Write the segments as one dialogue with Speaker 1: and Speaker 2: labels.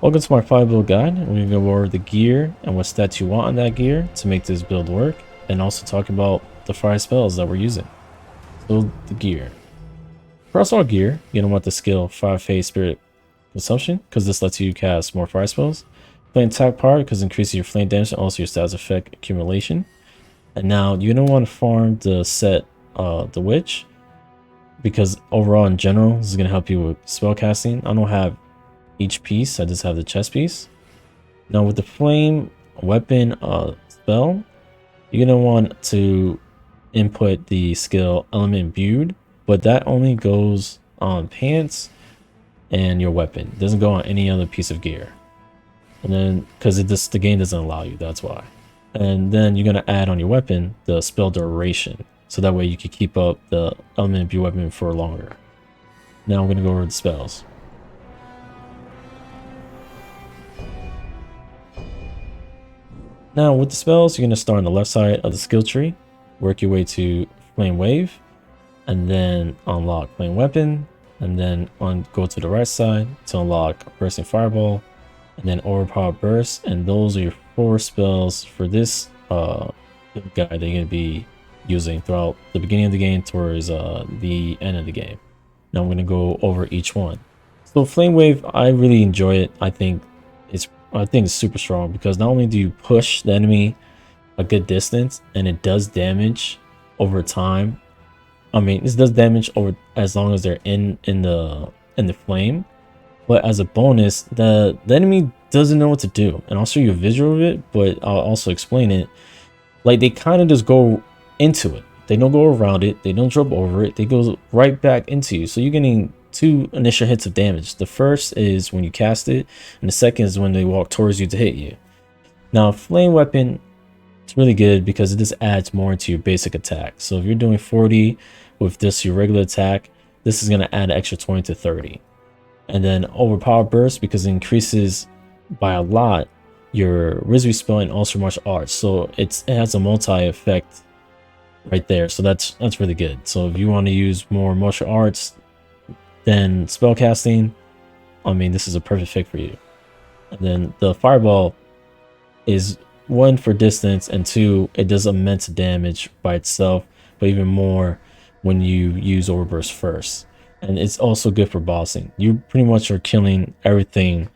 Speaker 1: Welcome to my Firebuild guide. We're going to go over the gear and what stats you want on that gear to make this build work, and also talk about the fire spells that we're using. So the gear. Across all gear, you're going to want the skill Fire Phase Spirit Consumption, because this lets you cast more fire spells. Flame attack power, because it increases your flame damage and also your status effect accumulation. And now you're going to want to farm the set the Witch, because overall in general, this is going to help you with spell casting. I don't have each piece, I just have the chest piece. Now with the flame weapon spell, you're gonna want to input the skill element imbued, but that only goes on pants and your weapon. It doesn't go on any other piece of gear. And then because the game doesn't allow you, that's why. And then you're gonna add on your weapon the spell duration, so that way you can keep up the element imbued weapon for longer. Now I'm gonna go over the spells. Now with the spells, you're going to start on the left side of the skill tree, work your way to Flame Wave, and then unlock Flame Weapon, and then go to the right side to unlock Bursting Fireball, and then Overpower Burst, and those are your 4 spells for this guide that you're going to be using throughout the beginning of the game towards the end of the game. Now I'm going to go over each one. So Flame Wave, I really enjoy it. I think it's super strong because not only do you push the enemy a good distance and it does damage over time. I mean, this does damage over as long as they're in the flame, but as a bonus, the enemy doesn't know what to do. And I'll show you a visual of it, but I'll also explain it. Like, they kind of just go into it. They don't go around it. They don't jump over it. They go right back into you. So you're getting 2 initial hits of damage. The first is when you cast it, and the second is when they walk towards you to hit you. Now, flame weapon, it's really good because it just adds more to your basic attack. So if you're doing 40 with just your regular attack, this is going to add an extra 20 to 30. And then overpower burst, because it increases by a lot your wizardry spell and also martial arts. So it has a multi effect right there. So that's really good. So if you want to use more martial arts than spellcasting, I mean, this is a perfect fit for you. And then the fireball is 1 for distance, and 2, it does immense damage by itself, but even more when you use overburst first. And it's also good for bossing. You pretty much are killing everything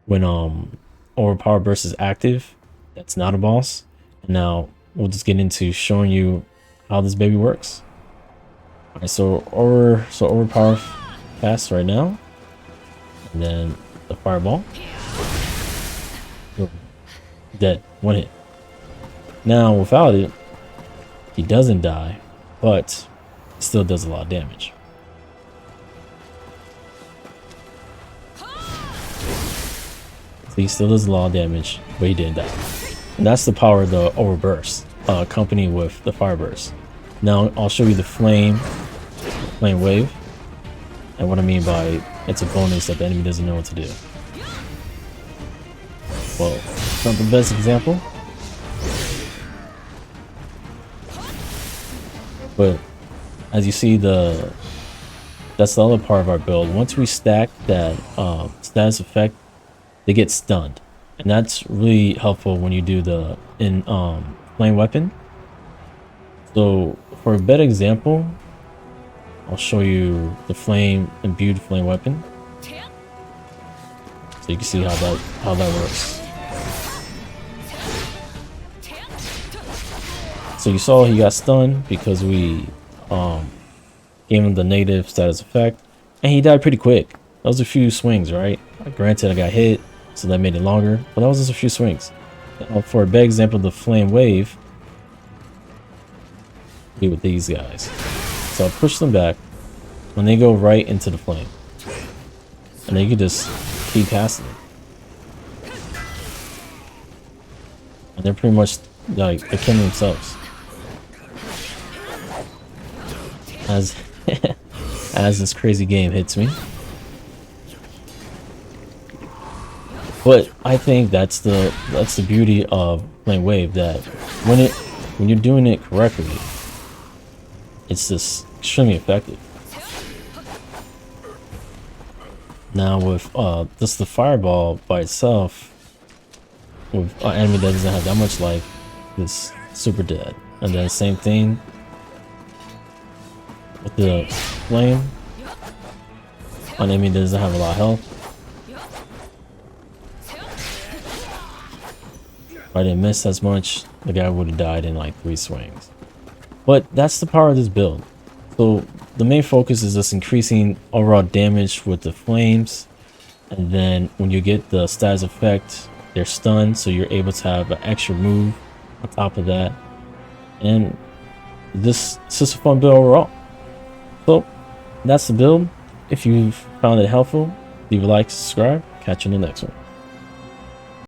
Speaker 1: when overpower burst is active. That's not a boss. And now we'll just get into showing you how this baby works. All right, so overpower fast right now, and then the fireball. Boom. Dead. 1 hit. Now without it, he doesn't die, but it still does a lot of damage. So he still does a lot of damage, but he didn't die. And that's the power of the overburst, accompanied with the fire burst. Now I'll show you the flame wave, and what I mean by it's a bonus that the enemy doesn't know what to do. Well, it's not the best example, but as you see, that's the other part of our build. Once we stack that status effect, they get stunned, and that's really helpful when you do the flame weapon. So for a better example, I'll show you the flame imbued flame weapon, so you can see how that works. So you saw he got stunned because we gave him the negative status effect, and he died pretty quick. That was a few swings, right? Granted, I got hit, so that made it longer, but that was just a few swings. For a better example, the flame wave, be with these guys. So I'll push them back when they go right into the flame, and then you can just keep casting it. And they're pretty much like they're killing themselves as as this crazy game hits me. But I think that's the beauty of Flame Wave, that when you're doing it correctly, it's just extremely effective. Now with just the fireball by itself, with an enemy that doesn't have that much life, it's super dead. And then same thing with the flame. An enemy that doesn't have a lot of health. If I didn't miss as much, the guy would have died in like 3 swings. But that's the power of this build. So the main focus is just increasing overall damage with the flames. And then when you get the status effect, they're stunned, so you're able to have an extra move on top of that. And this is just a fun build overall. So that's the build. If you found it helpful, leave a like, subscribe, catch you in the next one.